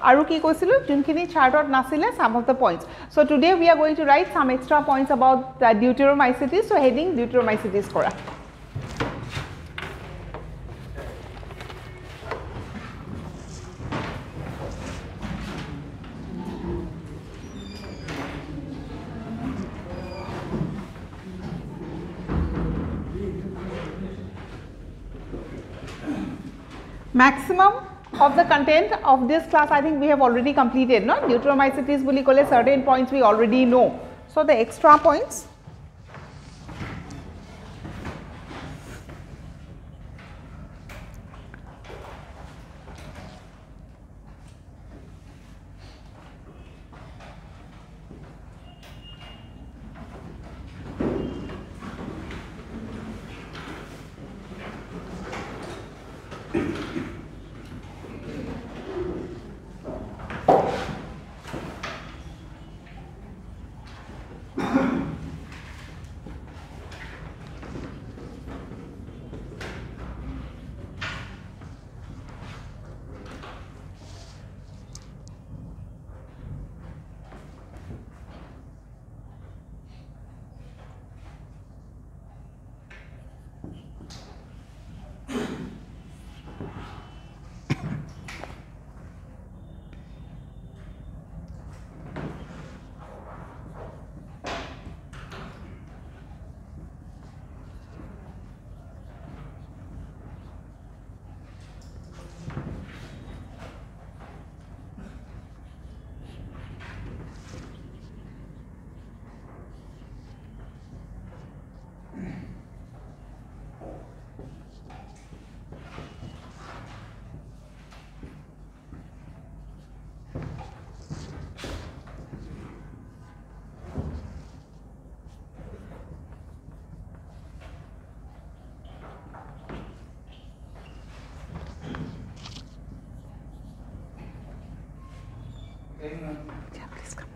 Aru ki koisilu junkhini chart ot nasile some of the points. So today we are going to write some extra points about deuteromycetes. So heading deuteromycetes kora. Maximum of the content of this class I think we have already completed, no? Deuteromycetes boli kole certain points we already know. So the extra points. Yeah, please come.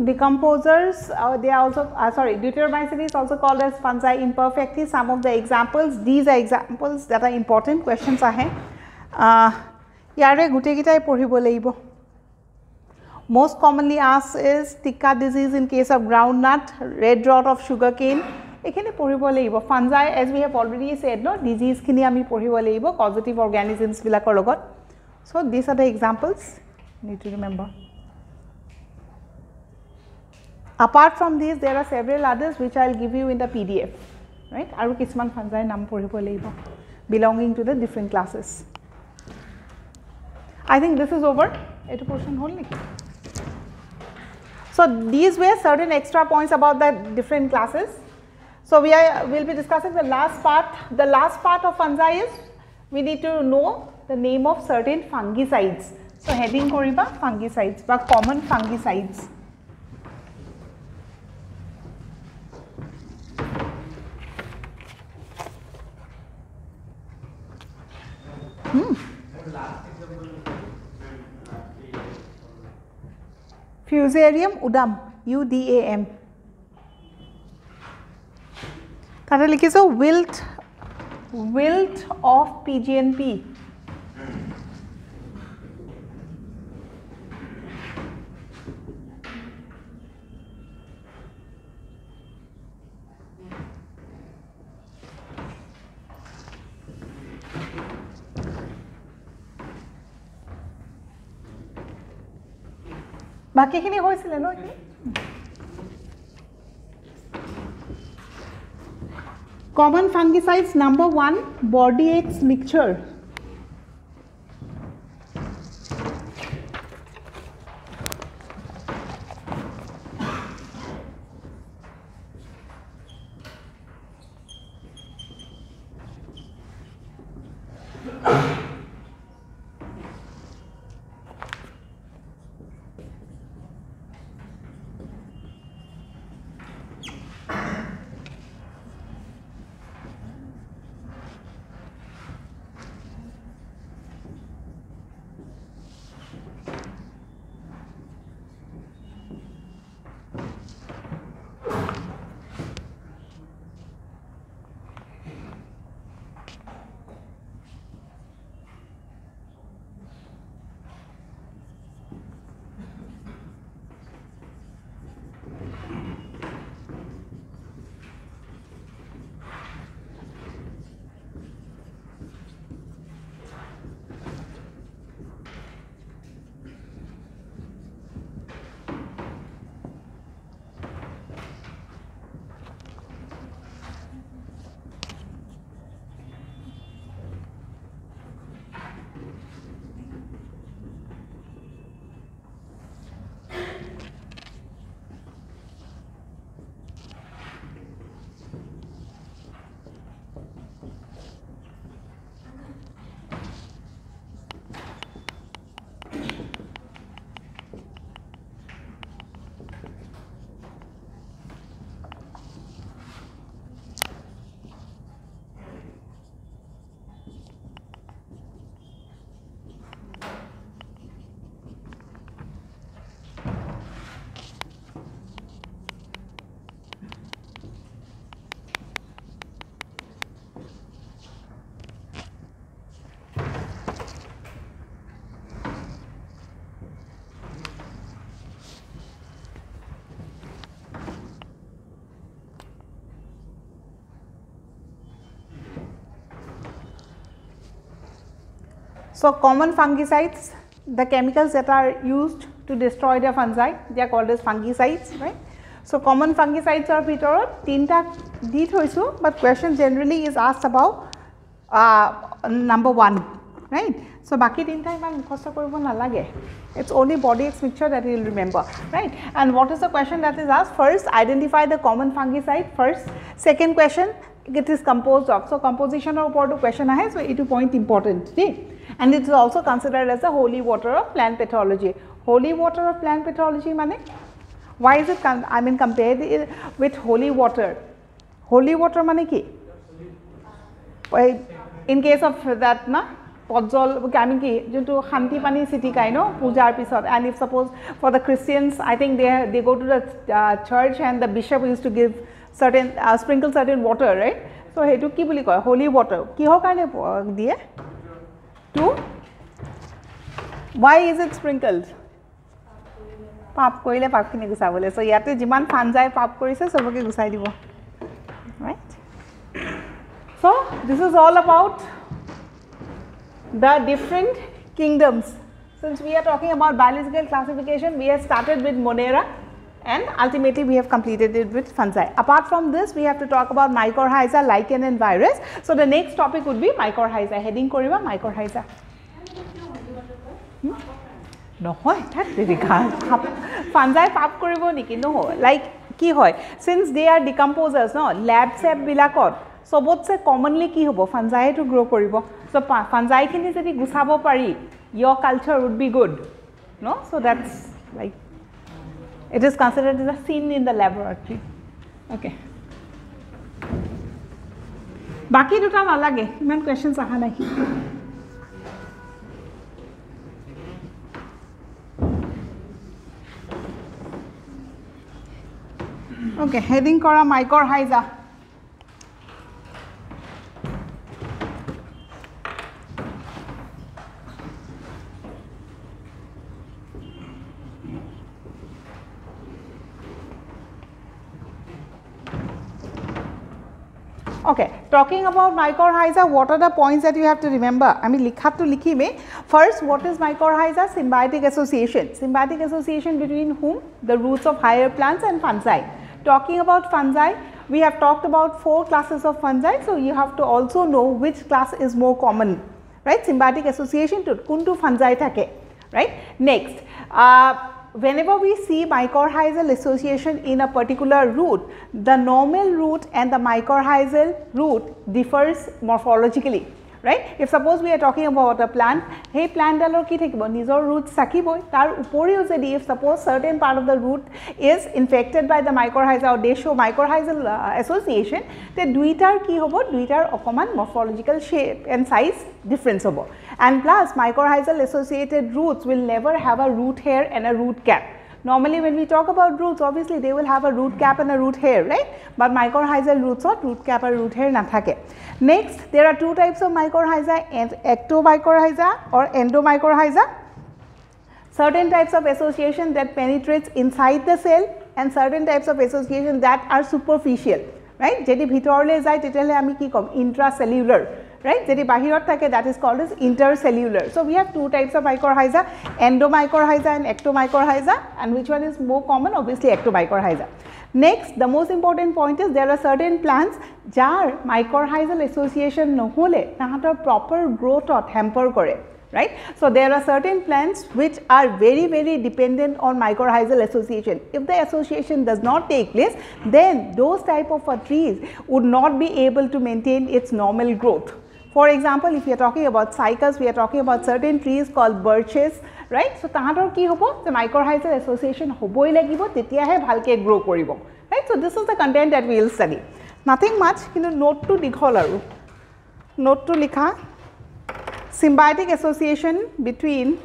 decomposers, they are also, Deuteromycete is also called as fungi imperfecti. Some of the examples, these are examples that are important, questions ahe. Yare gute kitai poribo laibo. Most commonly asked is Tika disease in case of groundnut, red rot of sugarcane. Ekhine poribo laibo. Fungi, as we have already said, no, disease kini ami poribo laibo, causative organisms bilakor logot. So these are the examples, need to remember. Apart from these, there are several others which I will give you in the PDF, right? Aru kisman fungi nam poribo laibo, belonging to the different classes. I think this is over. Etu portion only. So these were certain extra points about the different classes. So we'll be discussing the last part. The last part of fungi is we need to know the name of certain fungicides. So heading koriba fungicides, but common fungicides. Fusarium udam, UDAM. Tata likhiso wilt of PGNP. Baki khini hoisile no ekhini. Common fungicides, number 1, body X mixture. So common fungicides, the chemicals that are used to destroy the fungi, they are called as fungicides, right? So common fungicides are ভিতৰত তিনটা দি থৈছো, but question generally is asked about number 1, right? So বাকি তিনটা ইমান মুখস্থ কৰিব নালাগে. It's only body X mixture that you will remember, right? And what is the question that is asked? First, identify the common fungicide first. Second question, it is composed of. So composition or question ahe, so it is point important. See? And it is also considered as the holy water of plant pathology. Holy water of plant pathology mane? Why is it, compared with holy water? Holy water mane ki? In case of that, na? পজল আমি কি যোনটো শান্তি পানী চিটিকাই ন পূজাৰ পিছত and if suppose for the Christians I think they go to the church and the bishop used to give certain sprinkle certain water, right? So hetu ki boli koy holy water kihor karone diye to why is it sprinkled? Pap koile pap khini gusabole, so yate jiman fungi pap korise soboke gusai dibo, right? So this is all about the different kingdoms. Since we are talking about biological classification, we have started with Monera and ultimately we have completed it with fungi. Apart from this, we have to talk about Mycorrhiza, lichen and virus. So the next topic would be Mycorrhiza. Heading koriba Mycorrhiza. No, that very good. Fungi pap koribo niki no, like ki hoy. Since they are decomposers, no lab sep bilakot. Sobotse commonly ki hobo fungi to grow koribo. So fungi khini jodi gusabo pari, your culture would be good, no? So that's like it is considered as a sin in the laboratory. Okay. Baki duta nalage, iman questions aha nai. Okay, heading kora Mycorrhiza. Okay, talking about Mycorrhiza, what are the points that you have to remember? I mean, likhat to likhi mein. First, what is Mycorrhiza? Symbiotic association. Symbiotic association between whom? The roots of higher plants and fungi. Talking about fungi, we have talked about 4 classes of fungi, so you have to also know which class is more common, right? Symbiotic association to kuntu fungi thake, right? Next, whenever we see mycorrhizal association in a particular root, the normal root and the mycorrhizal root differs morphologically, right? If suppose we are talking about a plant, hey plant dalor ki thakibo nijor root sakiboi tar uporiu jodi if suppose certain part of the root is infected by the mycorrhiza or they show mycorrhizal association, then duitar ki hobo duitar okoman morphological shape and size difference hobo. And plus mycorrhizal associated roots will never have a root hair and a root cap. Normally when we talk about roots, obviously they will have a root cap and a root hair, right? But mycorrhizal roots or root cap or root hair nathake. Next, there are 2 types of mycorrhiza, Ectomycorrhiza or Endomycorrhiza. Certain types of association that penetrates inside the cell and certain types of association that are superficial, right? Jedi bhitorle jai tetele ami ki kom intracellular, right? Jedi bahirot thake that is called as intercellular. So we have 2 types of mycorrhiza, Endomycorrhiza and Ectomycorrhiza, and which one is more common? Obviously Ectomycorrhiza. Next, the most important point is there are certain plants jar mycorrhizal association nohole tahator proper growth or hamper kore, right? So there are certain plants which are very dependent on mycorrhizal association. If the association does not take place, then those type of trees would not be able to maintain its normal growth. For example, if we are talking about cycas, we are talking about certain trees called birches, right? So tahator ki hobo the mycorrhizal association hoboi lagibo tetia he bhalke grow koribo, right? So this is the content that we will study. Nothing much, kintu note to dikhol aru note to likha symbiotic association between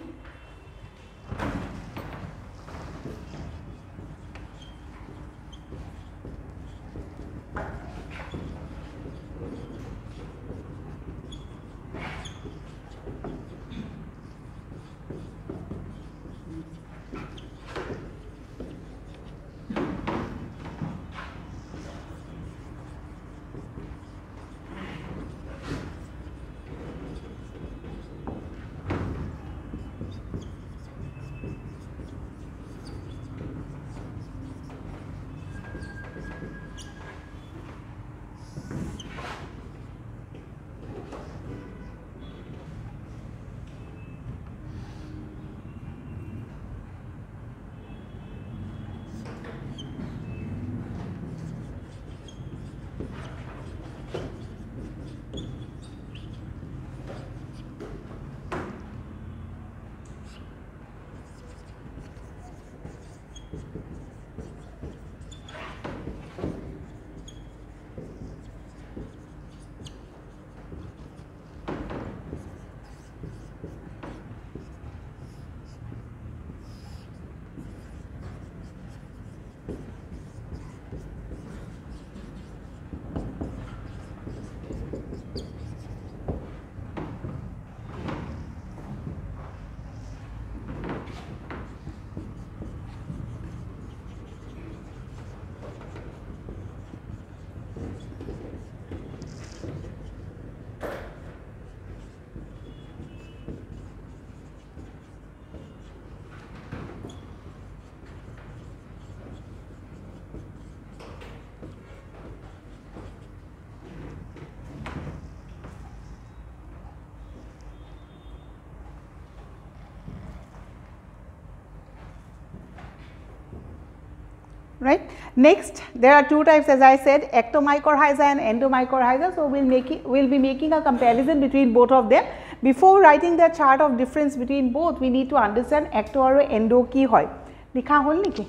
right? Next, there are two types, as I said, Ectomycorrhiza and Endomycorrhiza. So we'll be making a comparison between both of them. Before writing the chart of difference between both, we need to understand ecto or endo ki hoy. Likha hol niki?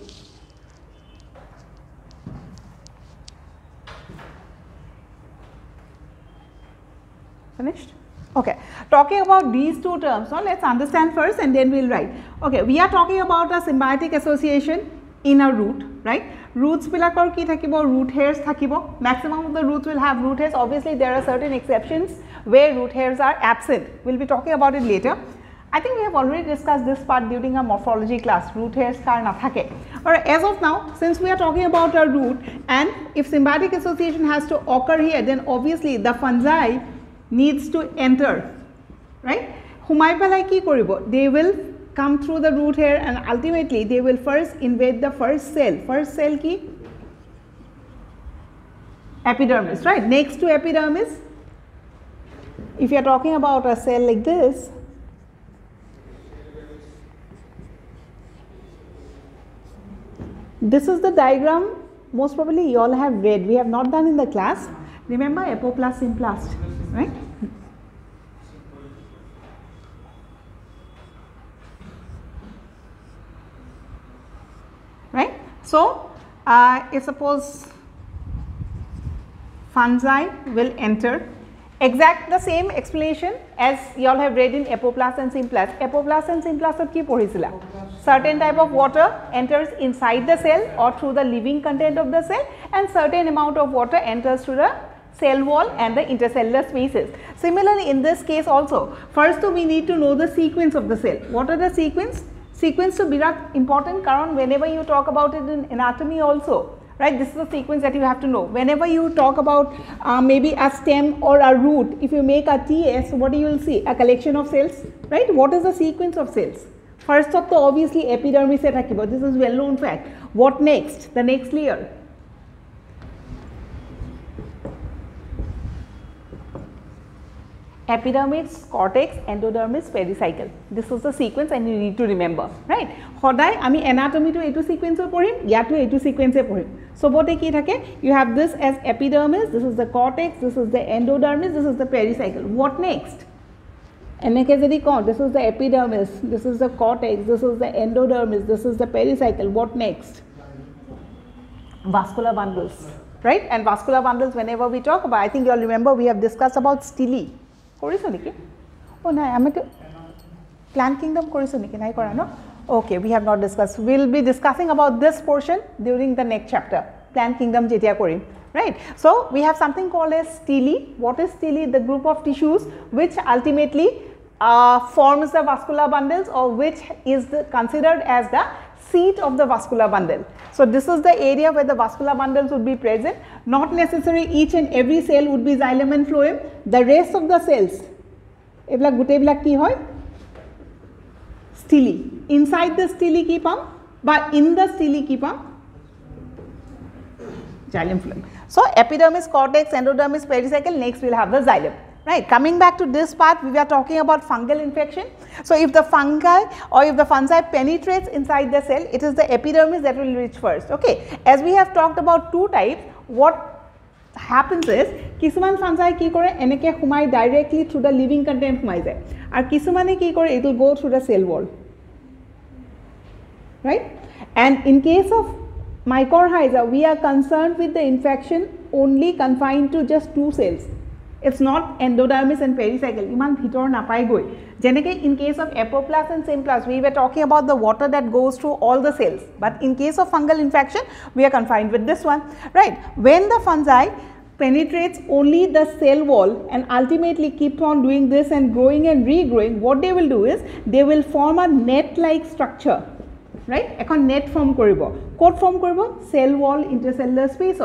Finished? Okay. Talking about these two terms, so let's understand first and then we'll write. Okay, we are talking about a symbiotic association in a root, right? Roots bilakor ki thakibo, root hairs thakibo. Maximum of the roots will have root hairs. Obviously, there are certain exceptions where root hairs are absent. We'll be talking about it later. I think we have already discussed this part during our morphology class. Root hairs kar na thake. Alright, as of now, since we are talking about a root, and if symbiotic association has to occur here, then obviously the fungi needs to enter, right? Humai pelai ki koribo? They will come through the root hair and ultimately they will first invade the first cell. First cell ki? Epidermis, right? Next to epidermis, if you are talking about a cell like this, this is the diagram most probably you all have read. We have not done in the class. Remember apoplast, symplast, right? Right? So, if suppose fungi will enter, exact the same explanation as you all have read in apoplast and symplast. Apoplast and symplast of ki porisila? Certain type of water enters inside the cell or through the living content of the cell, and certain amount of water enters through the cell wall and the intercellular spaces. Similarly, in this case also, first we need to know the sequence of the cell. What are the sequence? Sequence to be important karon whenever you talk about it in anatomy also, right? This is the sequence that you have to know. Whenever you talk about maybe a stem or a root, if you make a TS, what you will see? A collection of cells, right? What is the sequence of cells? First of all, obviously epidermis se thakibo. This is well known fact. What next? The next layer. Epidermis, cortex, endodermis, pericycle. This is the sequence and you need to remember, right? Hodai, ami anatomy to etu sequence porim, ya to etu sequence porim. So, bote ki thake, you have this as epidermis, this is the cortex, this is the endodermis, this is the pericycle. What next? This is the epidermis, this is the cortex, this is the endodermis, this is the pericycle. What next? Vascular bundles, right? And vascular bundles, whenever we talk about, I think you all remember we have discussed about stele. Oh no, I am plant kingdom no? Okay, we have not discussed. We will be discussing about this portion during the next chapter. Plant kingdom jetia korim, right? So we have something called as stele. What is stele? The group of tissues which ultimately forms the vascular bundles, or which is considered as the seat of the vascular bundle. So this is the area where the vascular bundles would be present. Not necessarily each and every cell would be xylem and phloem. The rest of the cells, eblak gute blak ki hoy? Stele. Inside the stele ki pam, but in the stele ki pam? Xylem phloem. So epidermis, cortex, endodermis, pericycle. Next we will have the xylem. Right, coming back to this part, we were talking about fungal infection. So if the fungi or if the fungi penetrates inside the cell, it is the epidermis that will reach first. Okay, as we have talked about two types, what happens is kisuman fungi ki kore eneke humai directly through the living content humai jay, ar kisumane ki kore it will go through the cell wall, right? And in case of mycorrhiza, we are concerned with the infection only confined to just two cells. It's not endodermis and pericycle. Iman bhitor napai goi. Jeneke in case of apoplast and symplast, we were talking about the water that goes through all the cells. But in case of fungal infection, we are confined with this one, right? When the fungi penetrates only the cell wall and ultimately keep on doing this and growing and regrowing, what they will do is they will form a net-like structure, right? Ekhon net form koribo. Kot form koribo? Cell wall, intercellular space.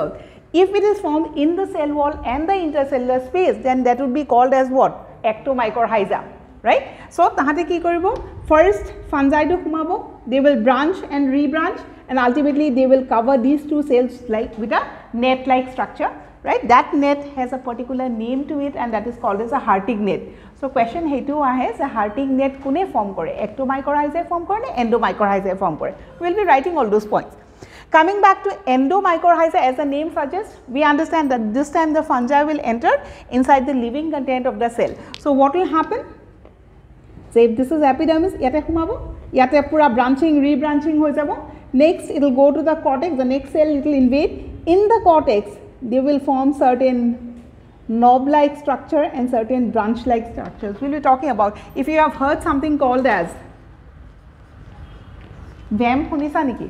If it is formed in the cell wall and the intercellular space, then that would be called as what? Ectomycorrhiza, right? So, tahate ki koribo? First, fungi to humabo, they will branch and rebranch, and ultimately they will cover these two cells like with a net-like structure, right? That net has a particular name to it, and that is called as a Hartig net. So, question hetu ahe, a Hartig net kune form kore? Ectomycorrhizae form kore, endomycorrhizae form kore? We will be writing all those points. Coming back to endomycorrhiza, as the name suggests, we understand that this time the fungi will enter inside the living content of the cell. So, what will happen? Say if this is epidermis, yate humabo, yate pura branching, rebranching ho jabo. Next, it will go to the cortex, the next cell it will invade. In the cortex, they will form certain knob-like structure and certain branch-like structures. We will be talking about. If you have heard something called as VAM, hunisa niki?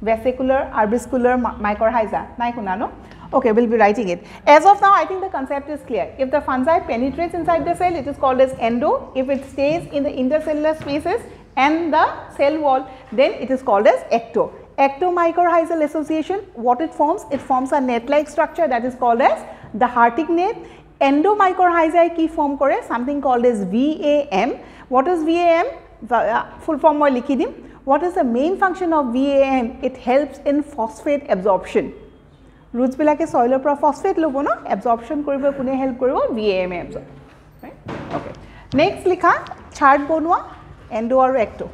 Vesicular arbuscular mycorrhiza. Nai huna no? Okay, we will be writing it. As of now, I think the concept is clear. If the fungi penetrates inside the cell, it is called as endo. If it stays in the intercellular spaces and the cell wall, then it is called as ecto. Ectomycorrhizal association, what it forms a net-like structure that is called as the Hartig net. Endomycorrhizae ki form kore something called as VAM. What is VAM? Full form or lichidim. What is the main function of VAM? It helps in phosphate absorption. Roots bilake soil pra phosphate lobo no, absorption koribo kune help koribo VAM absorb. Right? Okay. Next likha chart bonwa endo or ecto.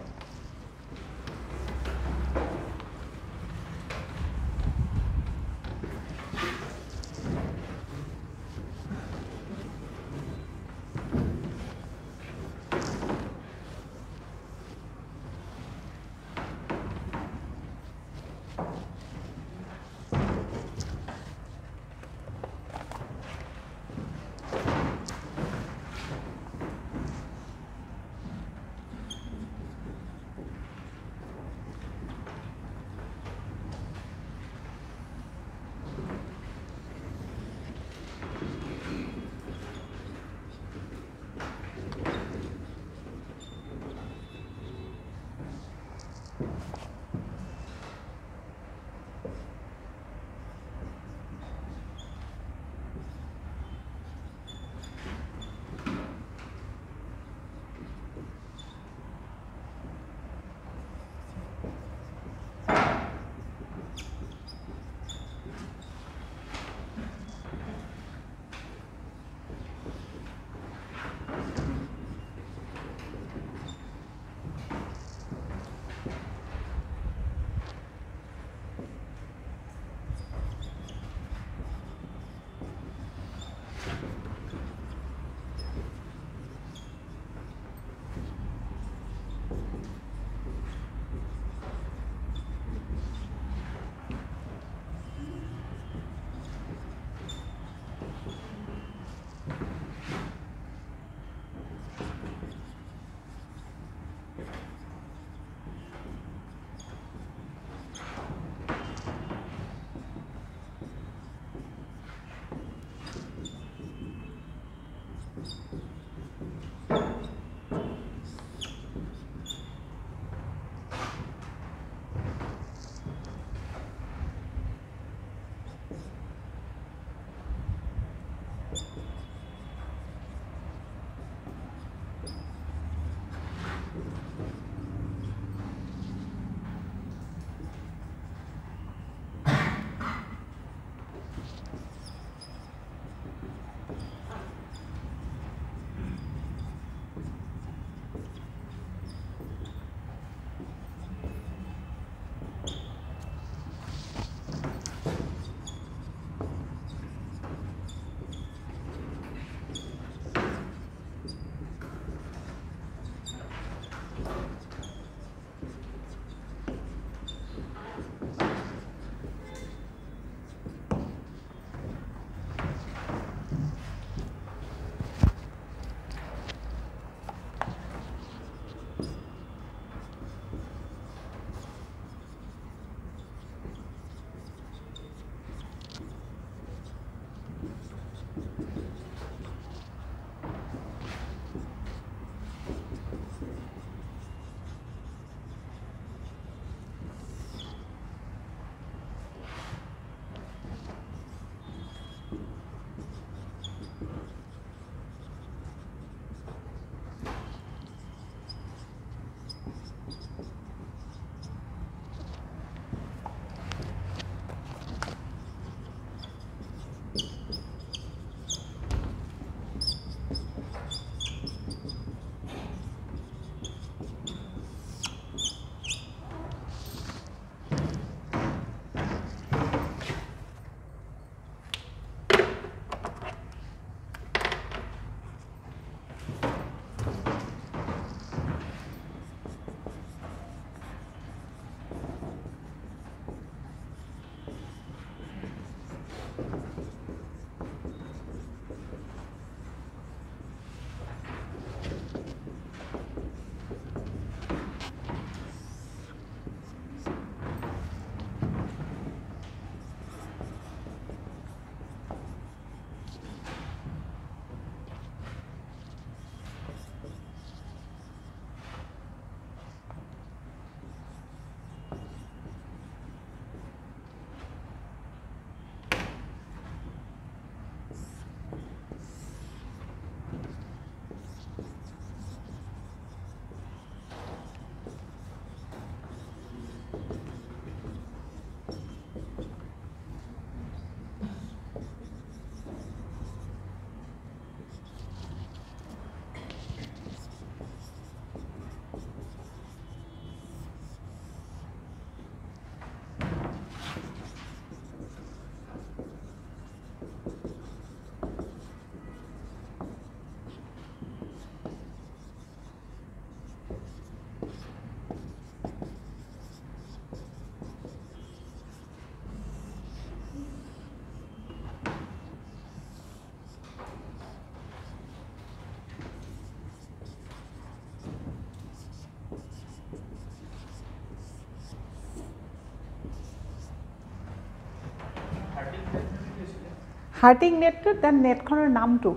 হাৰ্টিং নেটটো তাৰ নেটখনৰ নামটো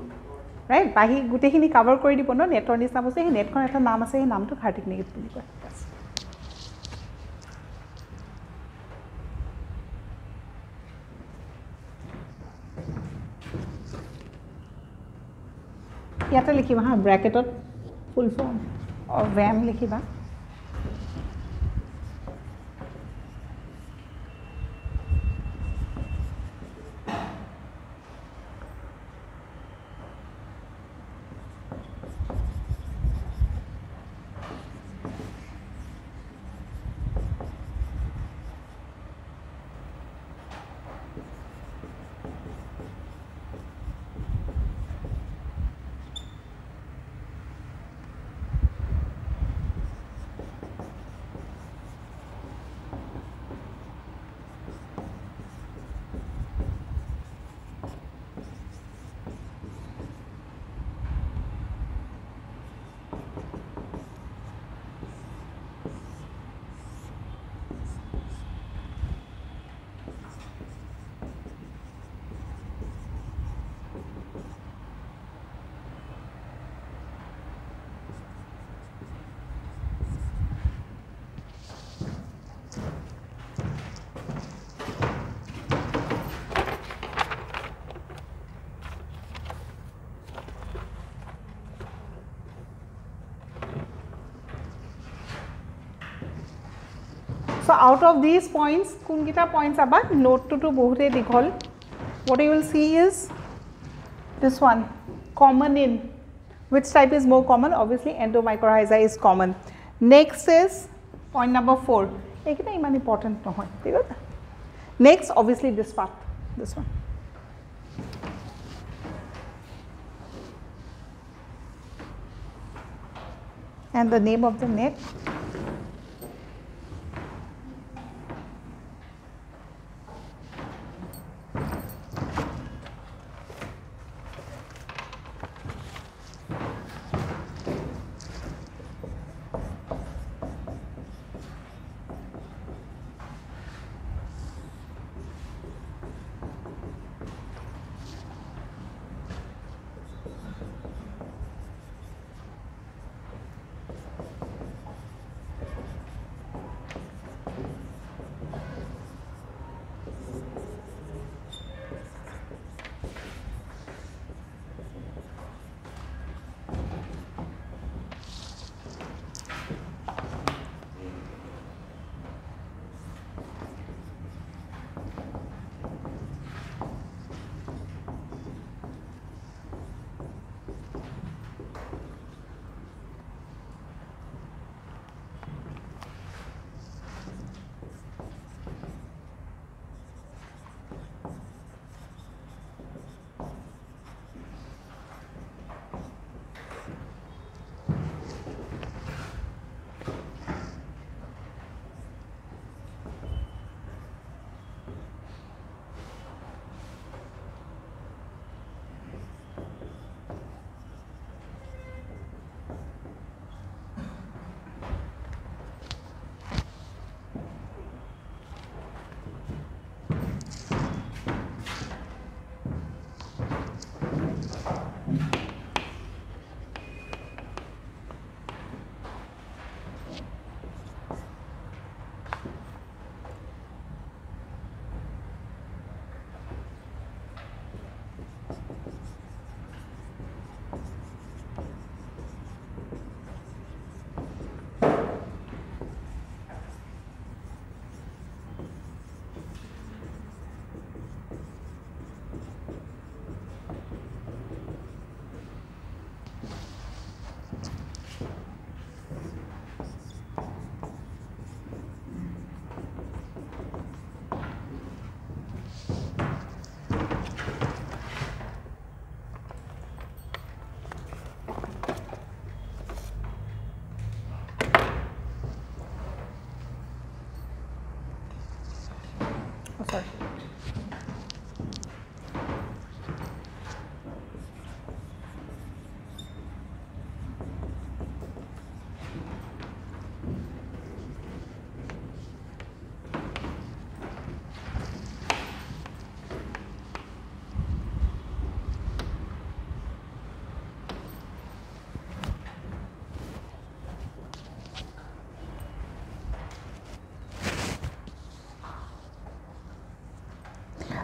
right বাহি গোটেইখিনি cover কৰি দিব ন নেটৰ নিচিনা বস্তু সেই নেটখনৰ এটা নাম আছে সেই নামটো হাৰ্টিং নেট বুলি কয় ইয়াতে লিখিবা হা ব্ৰেকেটত ফুল ফৰ্ম অফ ভ্যাম লিখিবা So out of these points, kunkita points about note to bohute dikhol. What you will see is this one, common in. Which type is more common? Obviously, Endomycorrhiza is common. Next is point number 4. Ekita iman important no hoy. Next, obviously this part, this one. And the name of the net.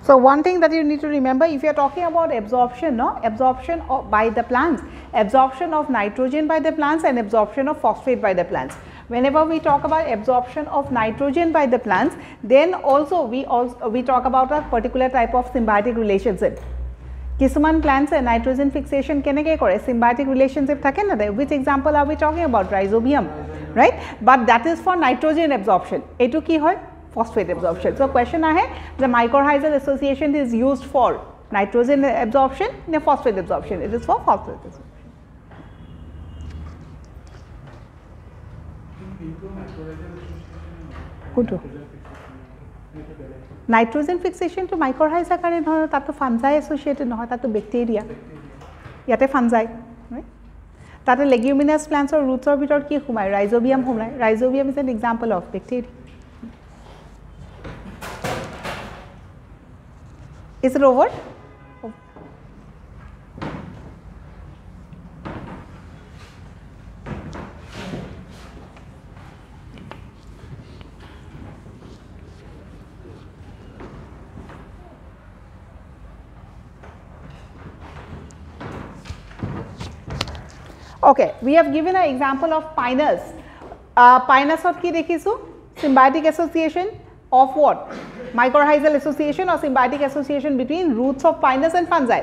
So one thing that you need to remember, if you are talking about absorption, no, absorption by the plants, absorption of nitrogen by the plants and absorption of phosphate by the plants. Whenever we talk about absorption of nitrogen by the plants, then also we talk about a particular type of symbiotic relationship. Kisuman plants and nitrogen fixation keneke kore symbiotic relationship thake na de. Which example are we talking about? Rhizobium, right? But that is for nitrogen absorption. Etu ki hoy? Phosphate absorption. So question ahe, the mycorrhizal association is used for nitrogen absorption and phosphate absorption. It is for phosphate absorption. Nitrogen fixation to mycorrhiza kare dhoro tato fungi associated no tato bacteria. Yate fungi, right? Tato leguminous plants or roots or bitor ki humai rhizobium humai. Rhizobium is an example of bacteria. Is it over? Okay, we have given an example of pinus. Pinus of ki dekhisu? Symbiotic association of what? Mycorrhizal association or symbiotic association between roots of pinus and fungi.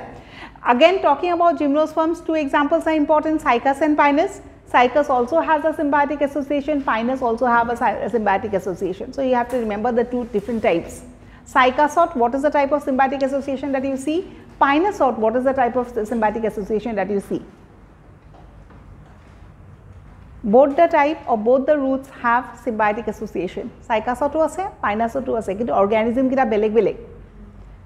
Again, talking about gymnosperms, two examples are important, Cycas and Pinus. Cycas also has a symbiotic association, Pinus also have a symbiotic association. So you have to remember the two different types. Cycasot, what is the type of symbiotic association that you see? Pinusot, what is the type of symbiotic association that you see? Both the type or both the roots have symbiotic association. Cycasotu ase, Pinusotu ase, kintu organism kita beleg beleg.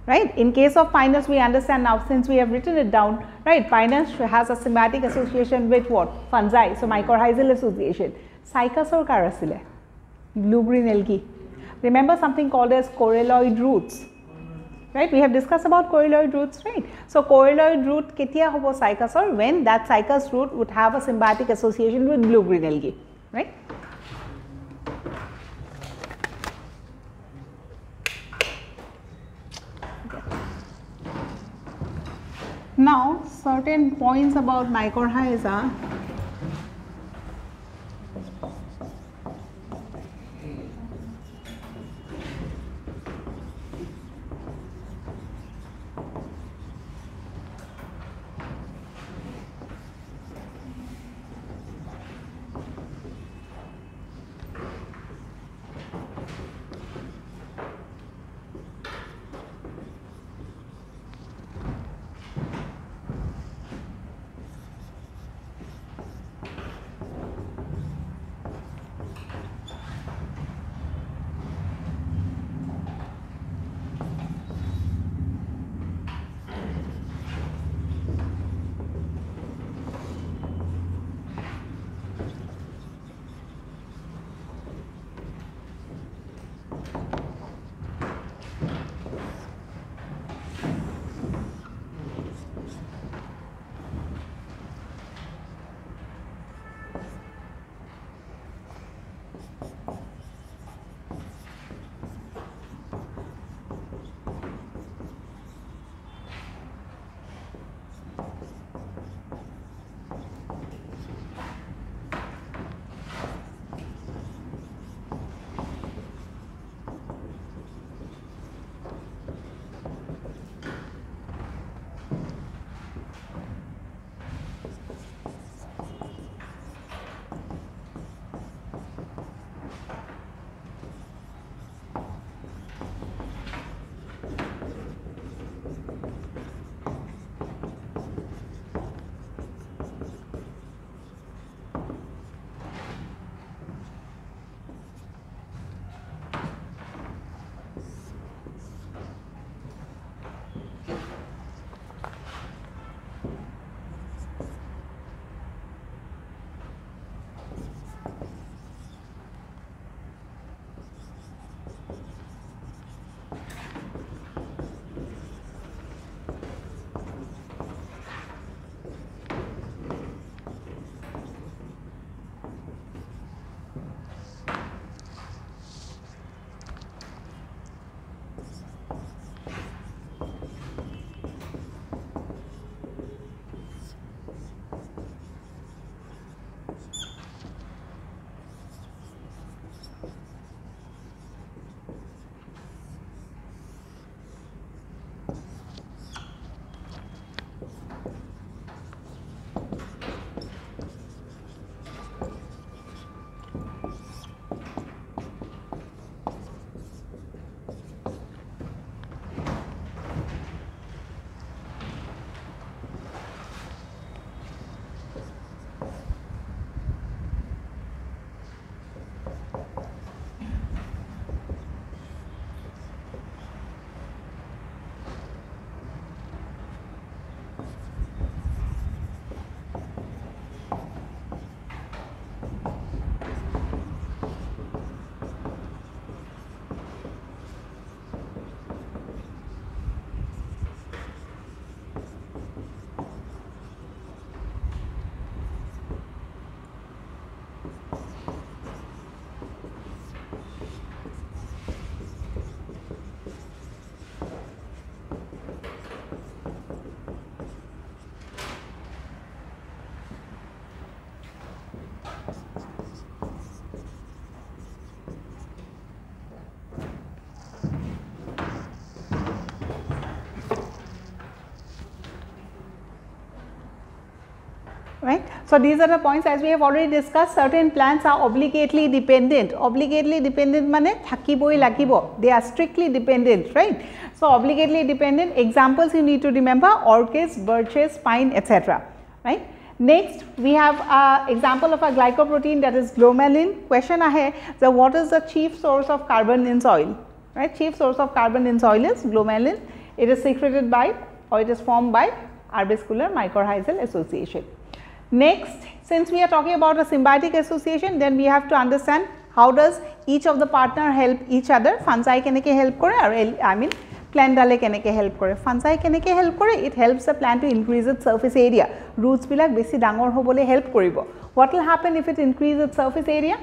Right? In case of Pinus, we understand now since we have written it down, right? Pinus has a symbiotic association with what? Fungi. So mycorrhizal association. Cycasor karasile, blue-green algae. Remember something called as coralloid roots. Right? We have discussed about coralloid roots, right? So coralloid root ketia hobo cycasor when that cycas root would have a symbiotic association with blue-green algae, right? Now, certain points about mycorrhiza. So these are the points, as we have already discussed. Certain plants are obligately dependent. Obligately dependent mane thakiboi lagibo. They are strictly dependent, right? So obligately dependent examples you need to remember: orchids, birches, pine, etc. Right? Next, we have an example of a glycoprotein, that is glomalin. Question ahe, so what is the chief source of carbon in soil? Right? Chief source of carbon in soil is glomalin. It is secreted by, or it is formed by, arbuscular mycorrhizal association. Next, since we are talking about a symbiotic association, then we have to understand how does each of the partner help each other. Fungi keneke help kore, or I mean plant dale keneke help kore. Fungi keneke help kore, it helps the plant to increase its surface area. Roots bilak besi dangor hobole help koribo. What will happen if it increases its surface area?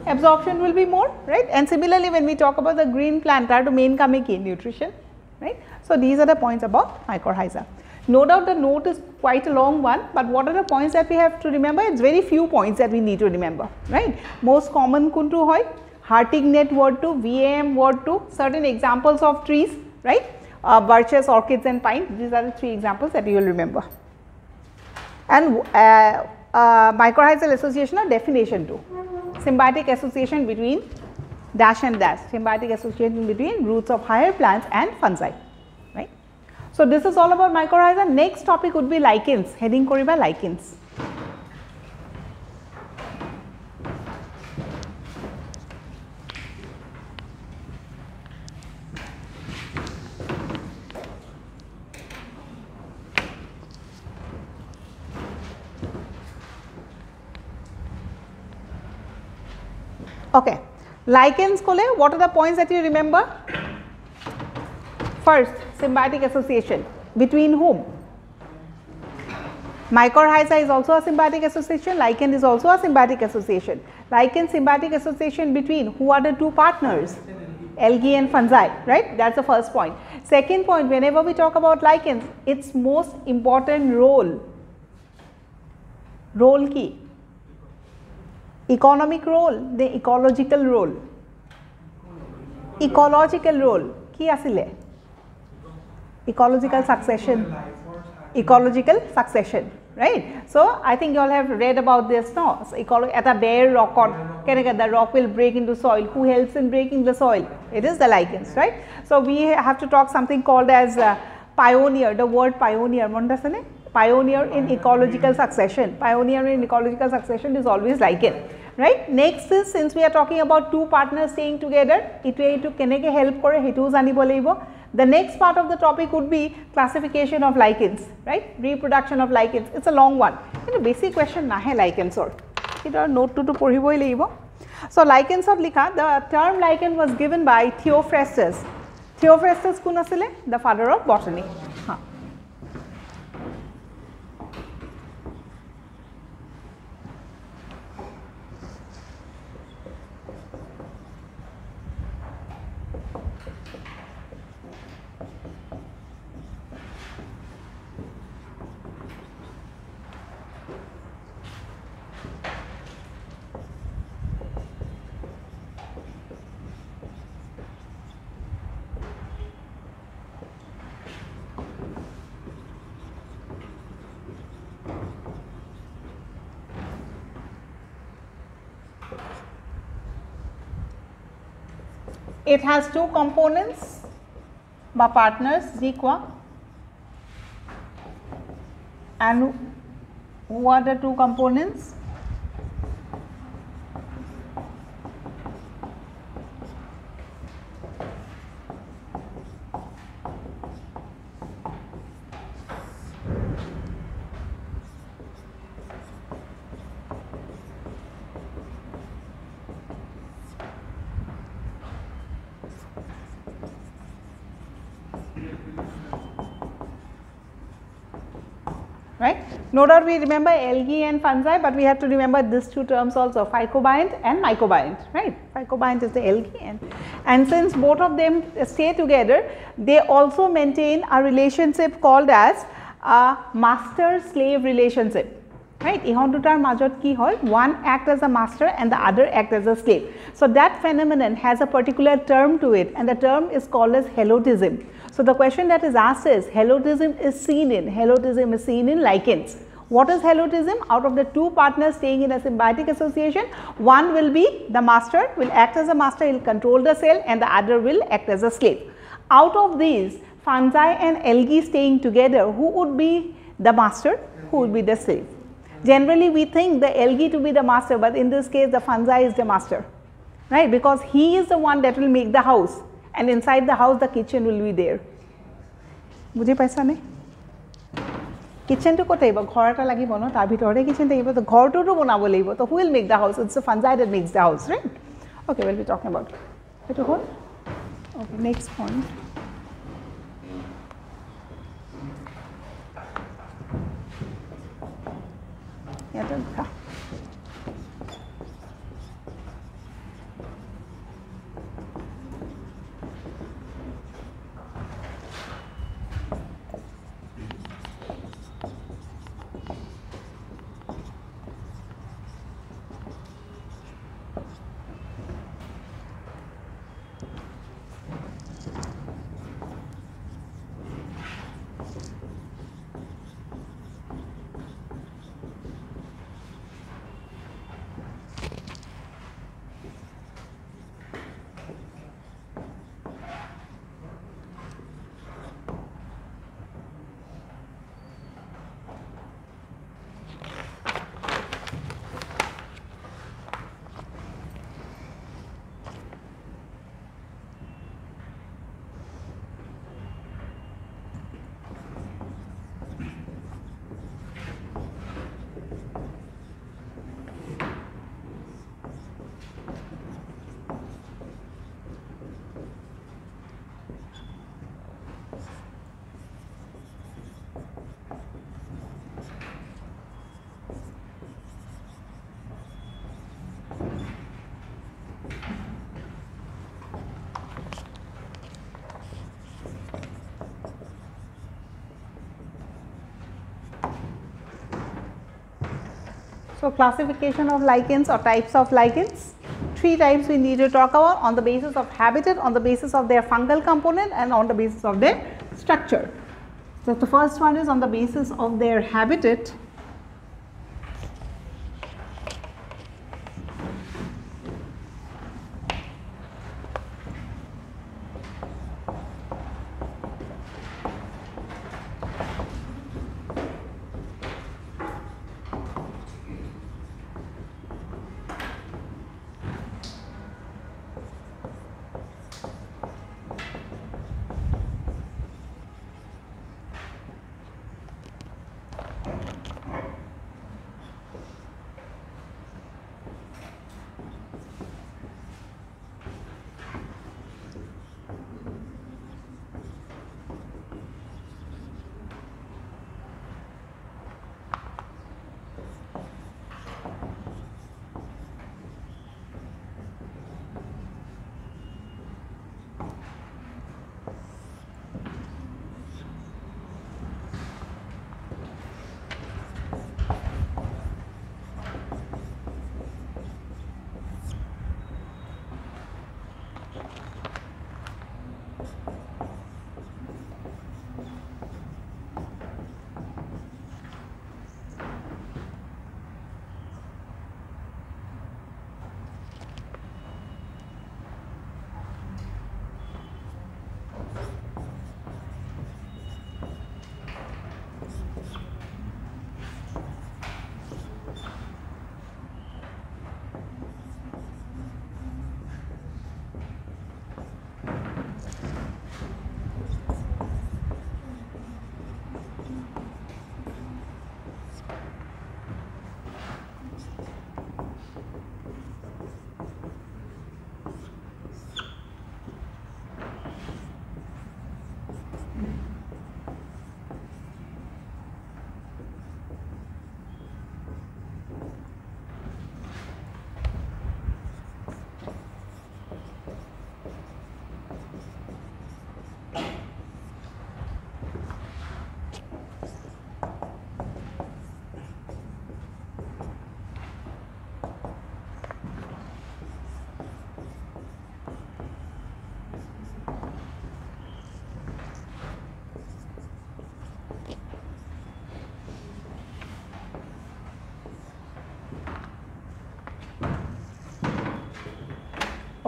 Absorption will be more, right? And similarly, when we talk about the green plant, our main kame ki nutrition, right? So these are the points about mycorrhiza. No doubt the note is quite a long one, but what are the points that we have to remember? It's very few points that we need to remember, right? Most common kuntu hoy, Hartingnet word to, VAM word to, certain examples of trees, right? Birches, orchids and pine, these are the 3 examples that you will remember. And mycorrhizal association or definition too. Symbiotic association between dash and dash, symbiotic association between roots of higher plants and fungi, right? So this is all about mycorrhiza. Next topic would be lichens, heading koriba lichens. Okay, lichens kole, what are the points that you remember? First, symbiotic association between whom? Mycorrhiza is also a symbiotic association, lichen is also a symbiotic association. Lichen symbiotic association between, who are the 2 partners? Algae and fungi, right? That's the first point. Second point, whenever we talk about lichens, its most important role key? Economic role, the ecological role. Ecological role, ki asile? Ecological succession. Ecological succession, right? So I think you all have read about this, no? So at a bare rock, the rock will break into soil. Who helps in breaking the soil? It is the lichens, right? So we have to talk something called as pioneer. The word pioneer, pioneer in ecological succession. Pioneer in ecological succession is always lichen, right? Next is, since we are talking about 2 partners staying together, it to keneke help kore hetu janibo laibo. The next part of the topic would be classification of lichens, right? Reproduction of lichens. It's a long one. It's a basic question nahe lichens or. It are note to porhiboi laibo. So lichens of likha, the term lichen was given by Theophrastus. Theophrastus kun asile? The father of botany. It has 2 components, partners, Zikwa, and who are the 2 components? Right? No doubt we remember algae and fungi, but we have to remember these 2 terms also, phycobiont and mycobiont, right? Phycobiont is the algae, and since both of them stay together, they also maintain a relationship called as a master-slave relationship. Right? Ihon dutar majot ki hoy, one act as a master and the other act as a slave. So that phenomenon has a particular term to it, and the term is called as helotism. So the question that is asked is, helotism is seen in lichens. What is halotism? Out of the two partners staying in a symbiotic association, one will be the master, will act as a master, he will control the cell, and the other will act as a slave. Out of these, fungi and algae staying together, who would be the master, who would be the slave? Generally we think the algae to be the master, but in this case the fungi is the master, right, because he is the one that will make the house, and inside the house the kitchen will be there. বুজি পাইছা নে? Kitchen to কোথায় বা ঘর এটা লাগিব ন তার ভিতরে kitchen থাকিব তো ঘরটো বনাব লাগিব তো who will make the house? It's the fungi that makes the house, right? Okay, we'll be talking about it. Hold. Okay, next point. Yeah, So, classification of lichens or types of lichens. 3 types we need to talk about on the basis of habitat, on the basis of their fungal component, and on the basis of their structure. So, the first one is on the basis of their habitat.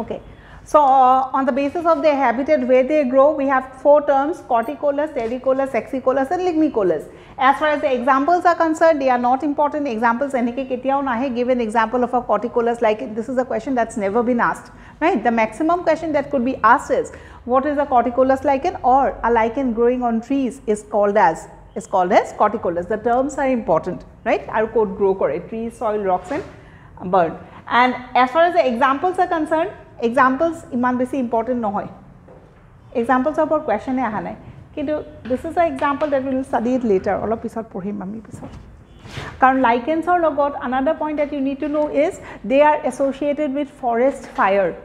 Okay. So, on the basis of their habitat where they grow, we have 4 terms: corticolous, terricolous, sexicolous and lignicolous. As far as the examples are concerned, they are not important examples. Give an example of a corticolous lichen. This is a question that's never been asked, right? The maximum question that could be asked is, what is a corticolous lichen, or a lichen growing on trees is called as corticolous. The terms are important, right? Our code grow kore, trees, soil, rocks and bird. And as far as the examples are concerned, examples iman besi important nohoy. Examples are about question e aha nai. Kintu this is an example that we will study it later. Olop pisot porhim ami pisot. Karon lichens or logot, another point that you need to know is they are associated with forest fire,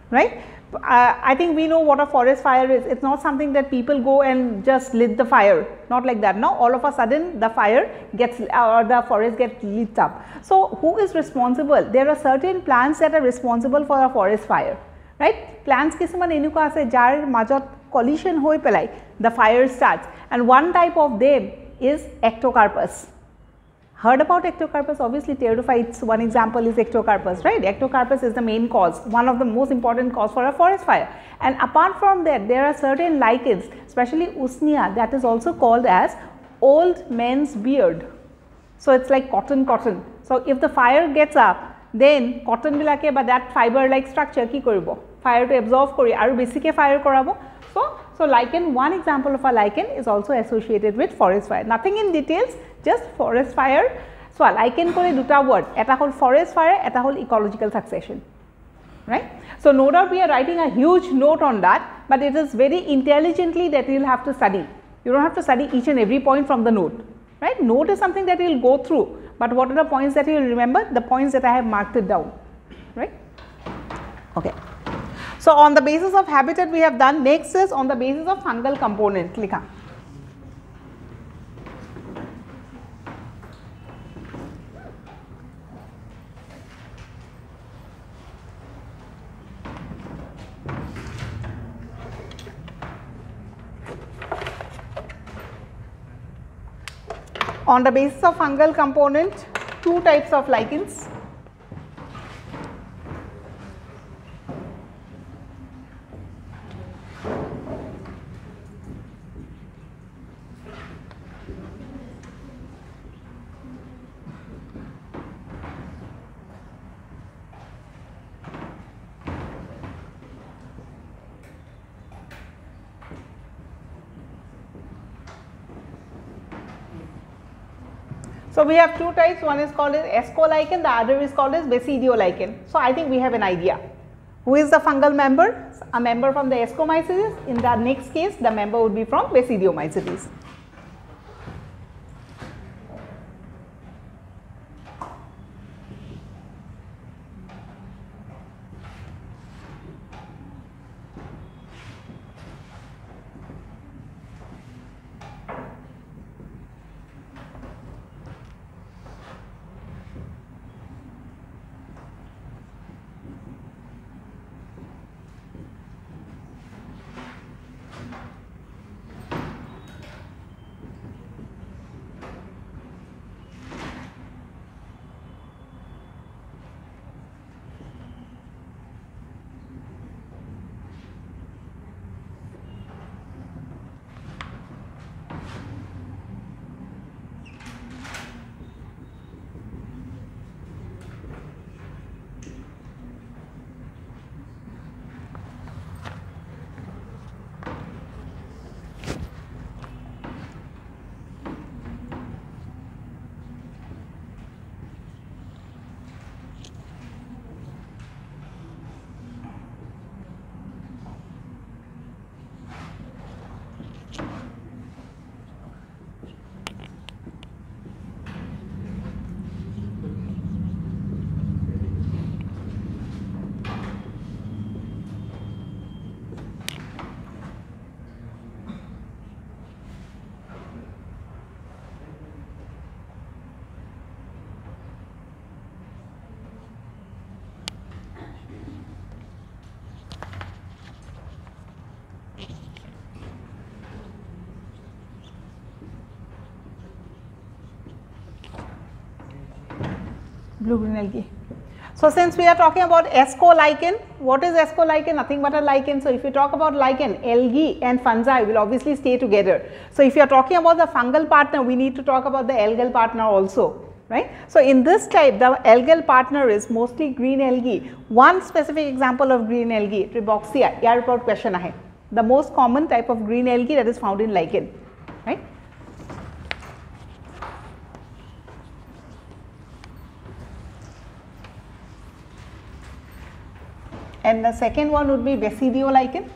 right? I think we know what a forest fire is. It's not something that people go and just lit the fire, not like that. No, all of a sudden the fire gets or the forest gets lit up. So, who is responsible? There are certain plants that are responsible for a forest fire, right? Plants kisuman enuka ase jar majot collision hoi pelai, the fire starts, and one type of them is ectocarpus. Heard about ectocarpus? Obviously, pteridophytes, one example is ectocarpus, right? Ectocarpus is the main cause, one of the most important cause for a forest fire. And apart from that, there are certain lichens, especially usnea, that is also called as old man's beard. So, it's like cotton. So, if the fire gets up, then cotton bilake ba that fiber like structure ki koribo? Fire to absorb kori aru besike fire korabo. So lichen, one example of a lichen is also associated with forest fire. Nothing in details, just forest fire. So, a lichen kore duta word, eta hol forest fire, eta hol ecological succession, right? So, no doubt we are writing a huge note on that, but it is very intelligently that you will have to study. You don't have to study each and every point from the note, right? Note is something that you will go through, but what are the points that you will remember? The points that I have marked it down, right? Okay. So, on the basis of habitat we have done. Next is on the basis of fungal component. Likha. On the basis of fungal component, 2 types of lichens. So, we have 2 types, one is called as escolichen, the other is called as basidiolichen. So, I think we have an idea. Who is the fungal member? A member from the Ascomycetes. In the next case, the member would be from Basidiomycetes. Blue green algae. So, since we are talking about escolichen, what is escolichen? Nothing but a lichen. So, if you talk about lichen, algae and fungi will obviously stay together. So, if you are talking about the fungal partner, we need to talk about the algal partner also, right. So, in this type, the algal partner is mostly green algae. One specific example of green algae, Reboxia, airport question ahe. The most common type of green algae that is found in lichen, right. And the second one would be Basidio-lichen.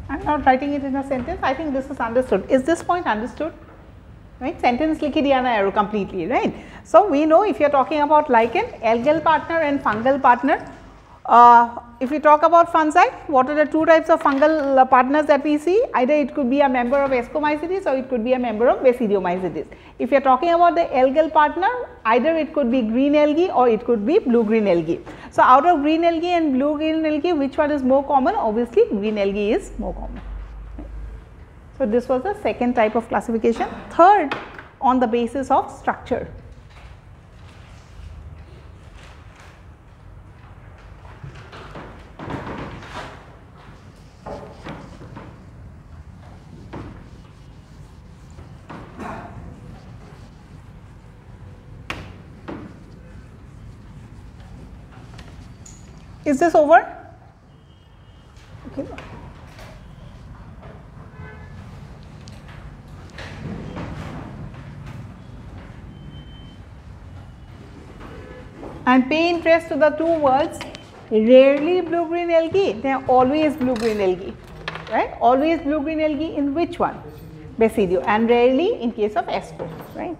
I am not writing it in a sentence. I think this is understood. Is this point understood? Right? Sentence likhi diya na arrow completely, right? So, we know if you are talking about lichen, algal partner and fungal partner. If we talk about fungi, what are the two types of fungal partners that we see? Either it could be a member of Ectomycorrhizae or it could be a member of Basidiomycetes. If you are talking about the algal partner, either it could be green algae or it could be blue green algae. So, out of green algae and blue green algae, which one is more common? Obviously, green algae is more common. So, this was the second type of classification. Third, on the basis of structure. Is this over? Okay. And pay interest to the two words, rarely blue green algae, they are always blue green algae, right? Always blue green algae in which one? Basidio, and rarely in case of Esco, right?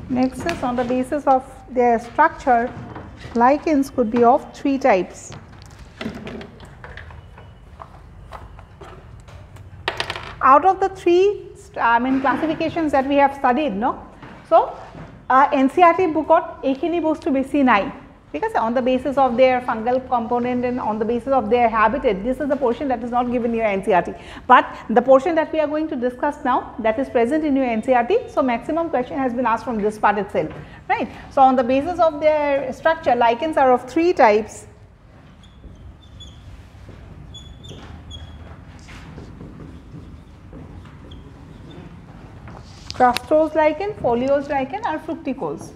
Next is on the basis of their structure, lichens could be of three types. Out of the three classifications that we have studied, no? So, NCERT bookot ekhini bostu besi nai. ठीक है, on the basis of their fungal component and on the basis of their habitat. This is the portion that is not given in your NCERT, but the portion that we are going to discuss now, that is present in your NCERT. So maximum question has been asked from this part itself, right. So on the basis of their structure, lichens are of 3 types. Crustose lichen, foliose lichen, or fructicose.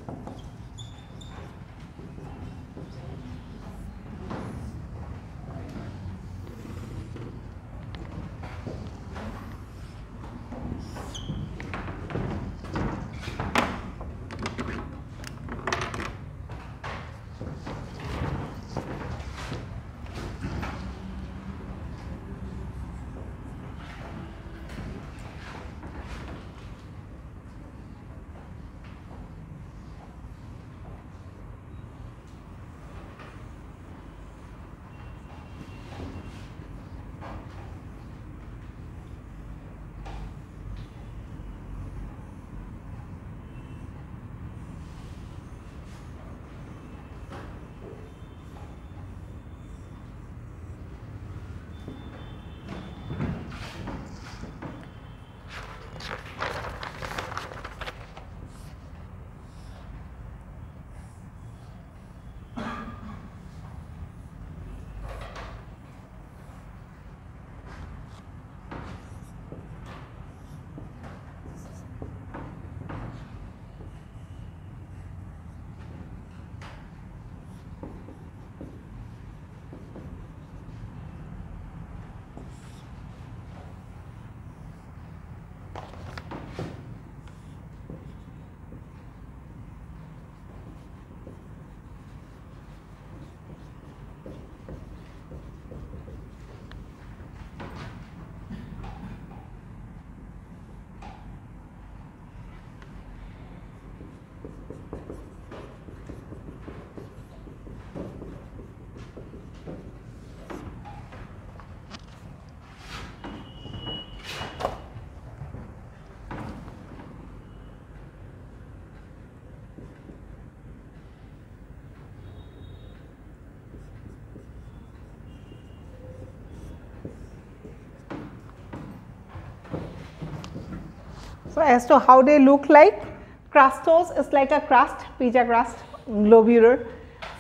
So as to how they look like, crustose is like a crust, pizza crust, globular.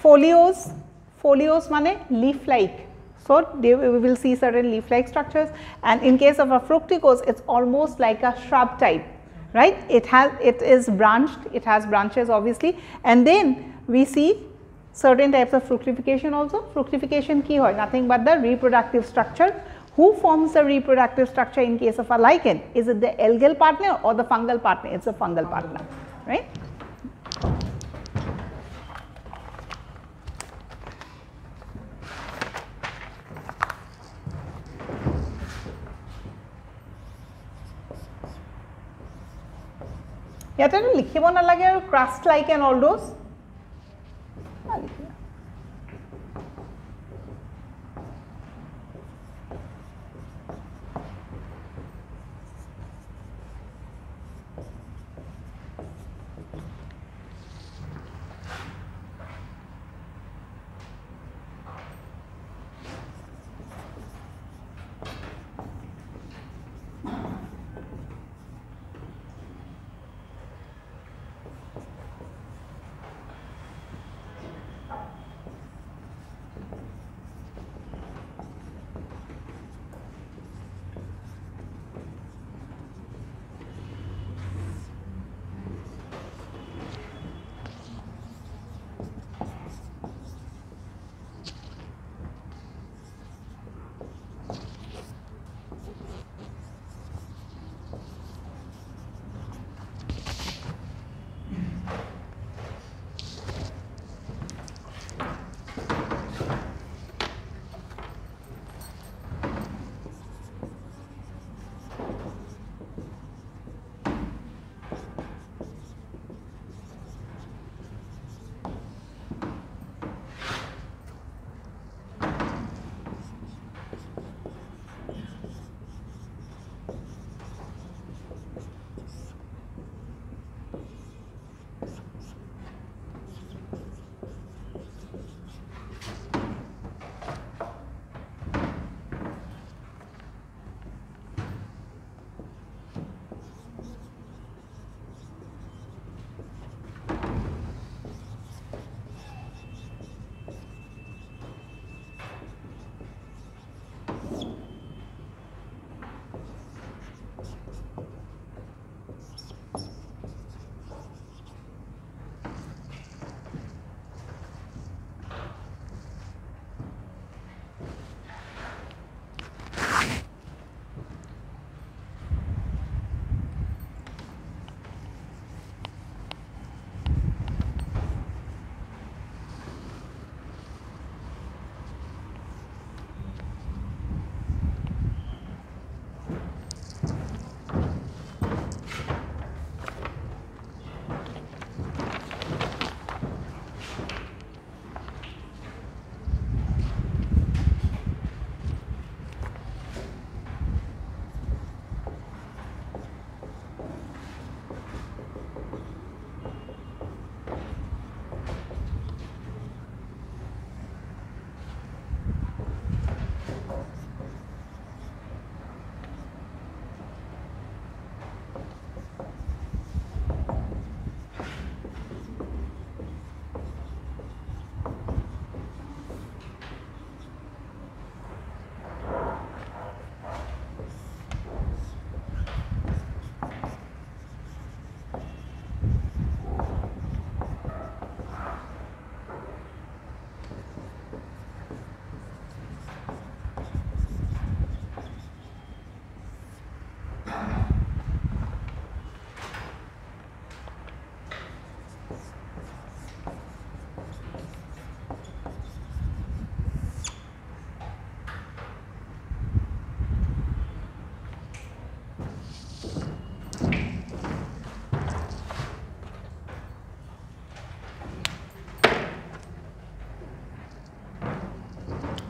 Foliose, foliose mane leaf like. So we will see certain leaf like structures, and in case of a fructicose, it's almost like a shrub type, right? It is branched, it has branches obviously, and then we see certain types of fructification also. Fructification ki hoy, nothing but the reproductive structure. Who forms the reproductive structure in case of a lichen? Is it the algal partner or the fungal partner? It's a fungal partner, right? Yate likhibo nalage aru crust lichen all those.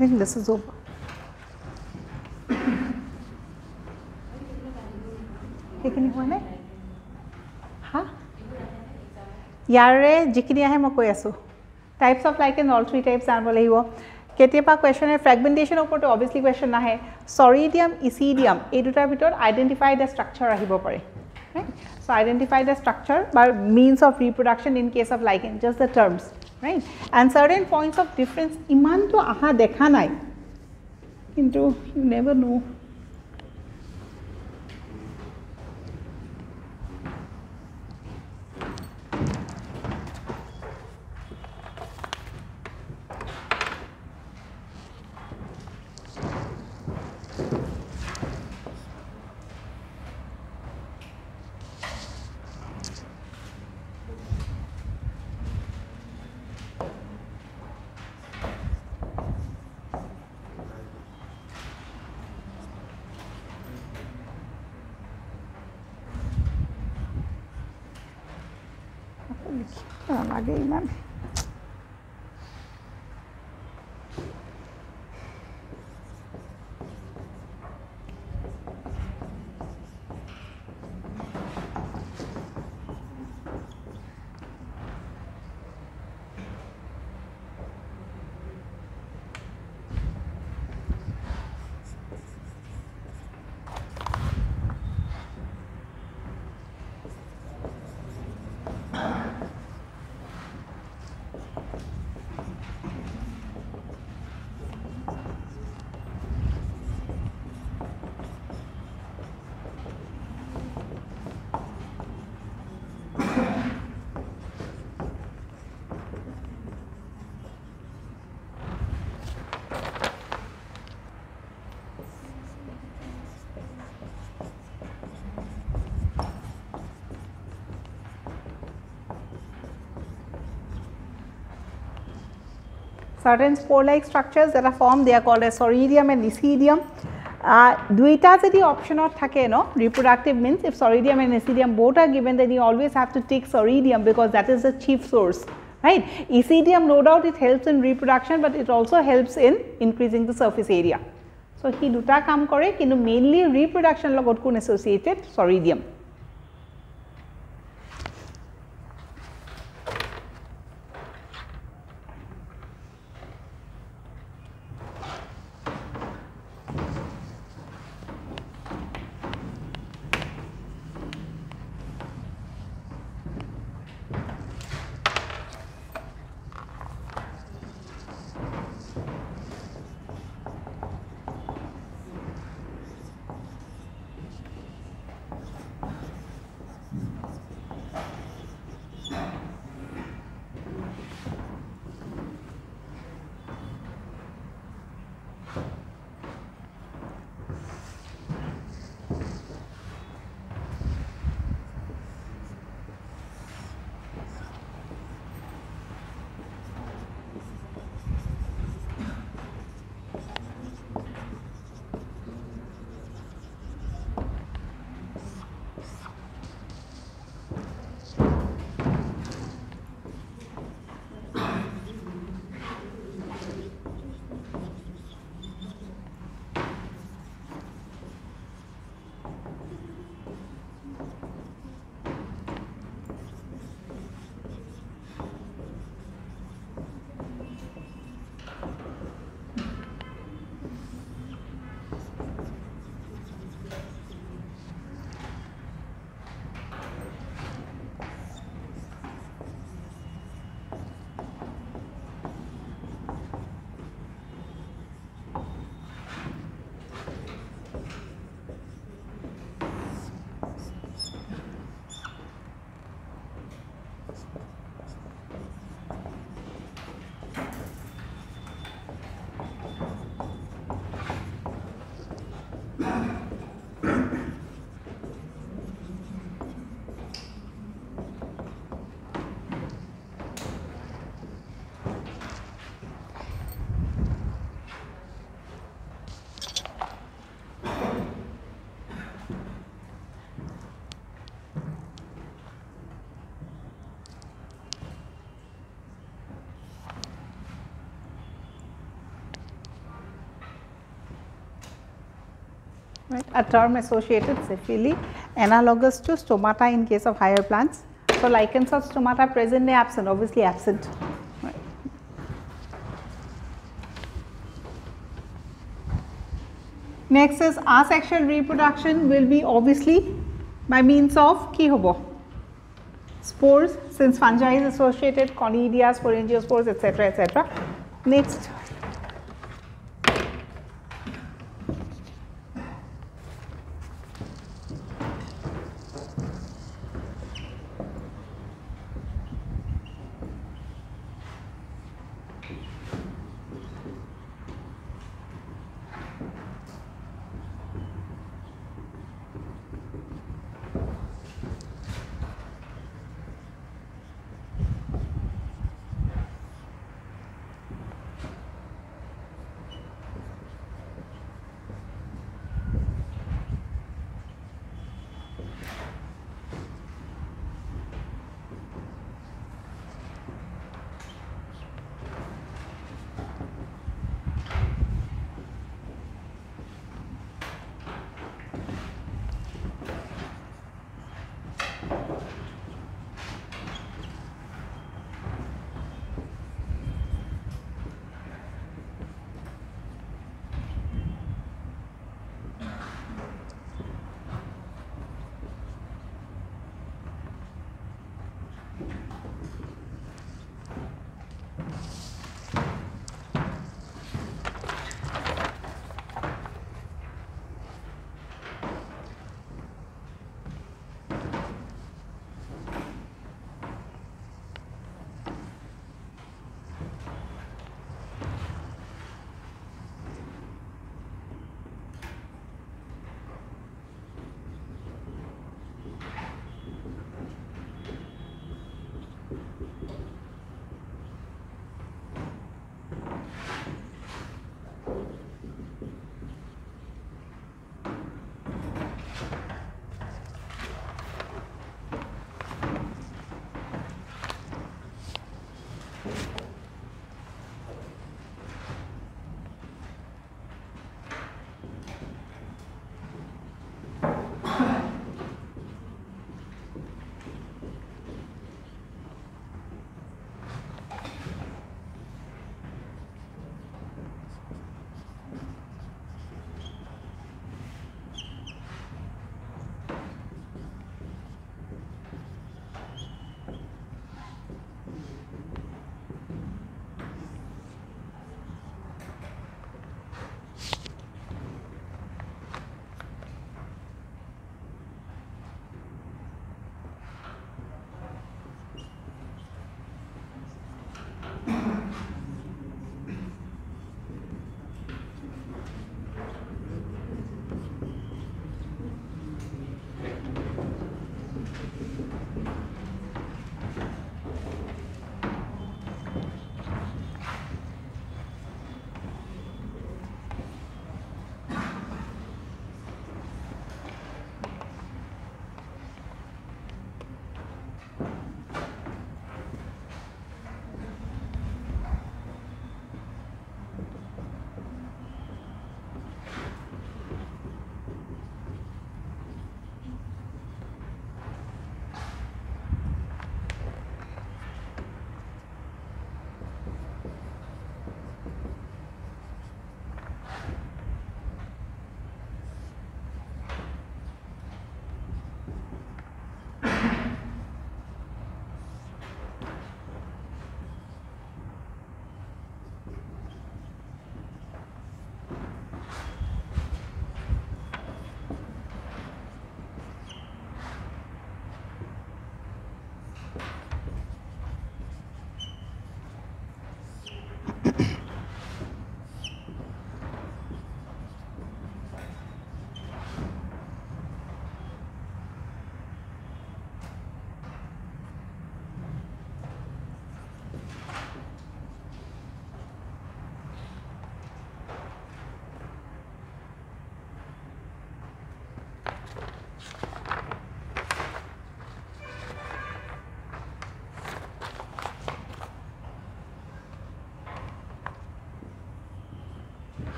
I think this is over. সেইখিনি হোৱা নাই হা ইয়াৰে যিখিনি আহে মই কৈ আছোঁ types of lichen all three types জানিব লাগিব কেতিয়াবা কুৱেশ্যনে ফ্ৰেগমেণ্টেশ্যনৰ ওপৰতো অভিয়াছলি কুৱেশ্যন নাহে চৰিডিয়াম ইচিডিয়াম এই দুটাৰ ভিতৰত আইডেণ্টিফাই দ্য ষ্ট্ৰাকচাৰ আহিব পাৰে চ' আইডেণ্টিফাই দ্য ষ্ট্ৰাকচাৰ বা means of reproduction in case of lichen just the terms right and certain points of difference ইমানটো অহা দেখা নাই কিন্তু ইউ নেভাৰ নো নালাগে ইমান certain spore-like structures that are formed, they are called as Sauridium and Lichens. Duita jodi option thake no reproductive means if Sauridium and Lichens both are given, then you always have to take Sauridium because that is the chief source, right? Lichens, no doubt, it helps in reproduction, but it also helps in increasing the surface area. So he duta kam kore, kintu mainly reproduction logot kun associated Sauridium. Right, a term associated severely analogous to stomata in case of higher plants. So, lichens of stomata present or absent, obviously absent. Right. Next is asexual reproduction will be obviously by means of ki hobo spores, since fungi is associated conidia, sporangiosperms, etc., etc. Next.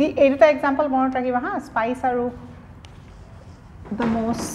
এই দুটা example মনত ৰাখিবা হা spice আৰু the most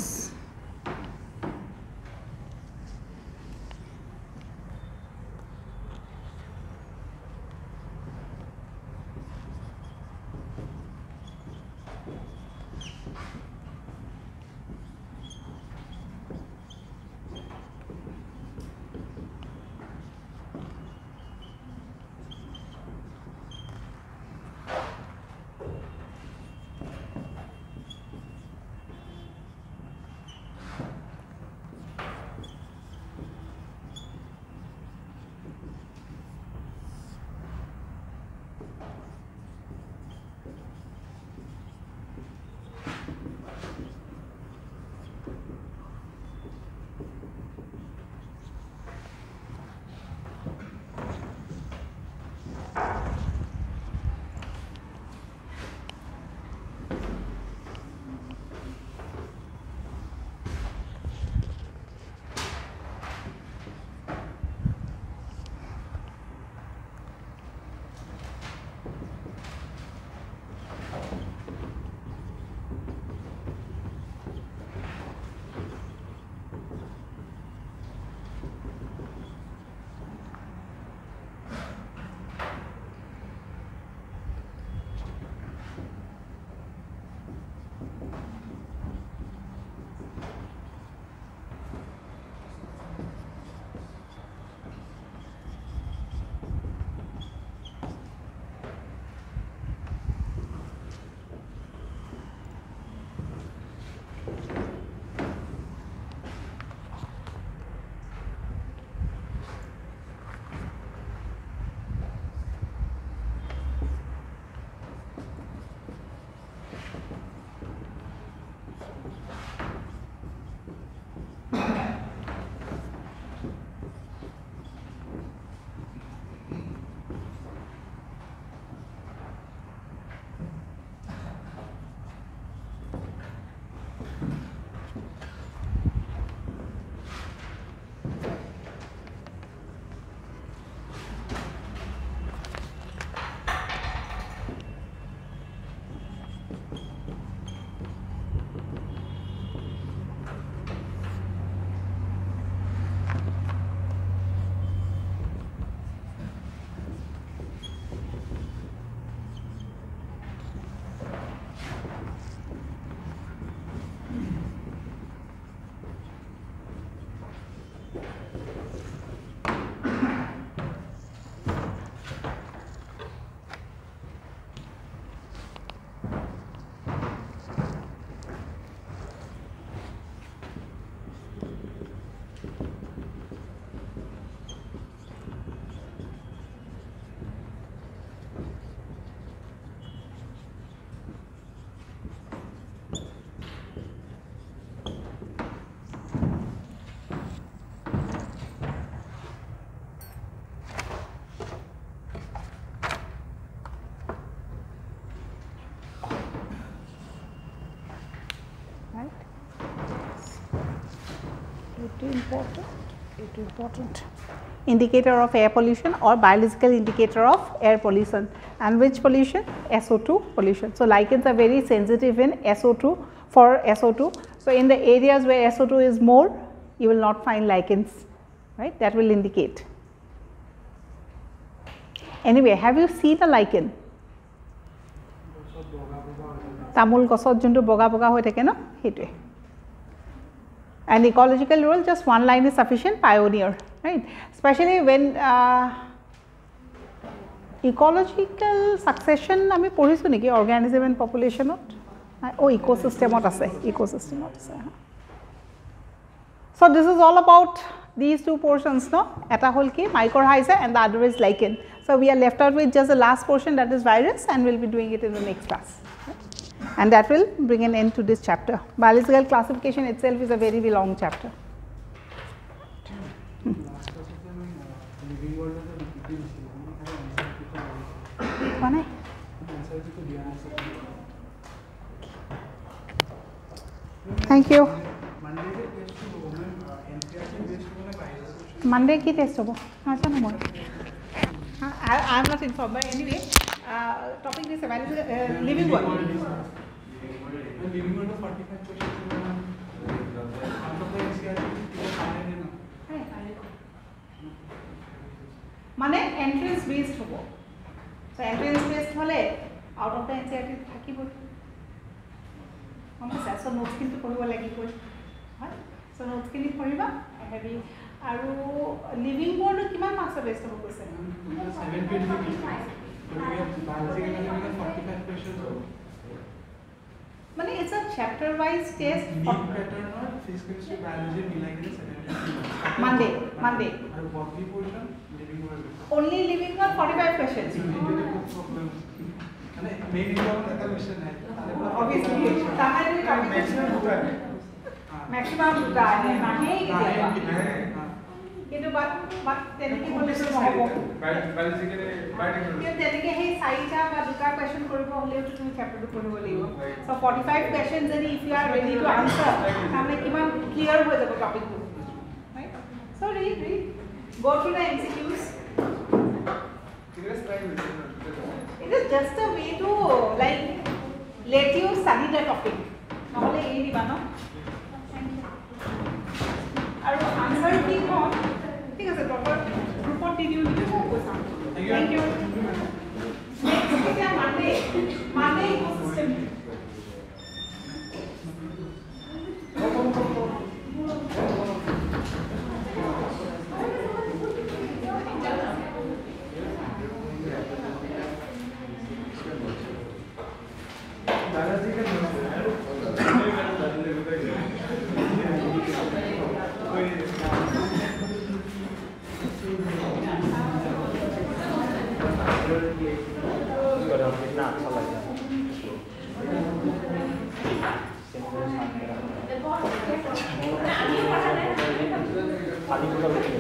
important indicator of air pollution or biological indicator of air pollution. And which pollution? SO2 pollution. So lichens are very sensitive in SO2 for SO2. So in the areas where SO2 is more, you will not find lichens, right? That will indicate. Anyway, have you seen a lichen? Tamul gosot juntu boga boga hoy thake no hitwe. And ecological role, just one line is sufficient, pioneer, right? Especially when ecological succession ami porisu niki organism and population not ecosystem ot ase ecosystem ot ase. So this is all about these two portions, no? Eta hol ki mycorrhiza and the other is lichen. So we are left out with just the last portion, that is virus, and we will be doing it in the next class. And that will bring an end to this chapter. Biological classification itself is a very, very long chapter. Thank you. Monday ki test hobo? I am not informed, but anyway. topic is living world. Living world 45 questions. মানে entrance based হবো. So entrance based হলে out of the NCERT থাকিব. আমরা so notes কিন্তু পঢ়িব লাগিব. হয়? So notes কিনি পঢ়িবা হেভি আৰু লিভিং বোৰ্ড কিমান মাৰ্কছৰ বেষ্ট হ'ব কৈছে? 725. মানে it's a chapter wise test. Lead pattern or physical chemistry biology मिला के 725. Monday. और body portion living world. Only living world 45 questions. মানে main exam का question है. Obviously ताहले maximum দুটা है নাহে কিন্তু বাট তেনেকে হলে তো নহব বায়োলজিক্যালি কিন্তু তেনেকে সেই চাৰিটা বা দুটা কোৱেশ্চন কৰিব হলেও তুমি চ্যাপ্টাৰটো পঢ়িব লাগিব সো 45 কোৱেশ্চন যদি if you are ready to answer তাহলে কিমান ক্লিয়াৰ হৈ যাব টপিকটো right so read go through the MCQs. It is just a way to like let you study the topic নহলে এই দিবা ন আৰু আনসাৰ কি কোন ঠিক আছে প্ৰপাৰ গ্ৰুপত দি দিও নেকি থ্যাংক ইউ নেক্সট এটা মানে ইকোসিস্টেম Paling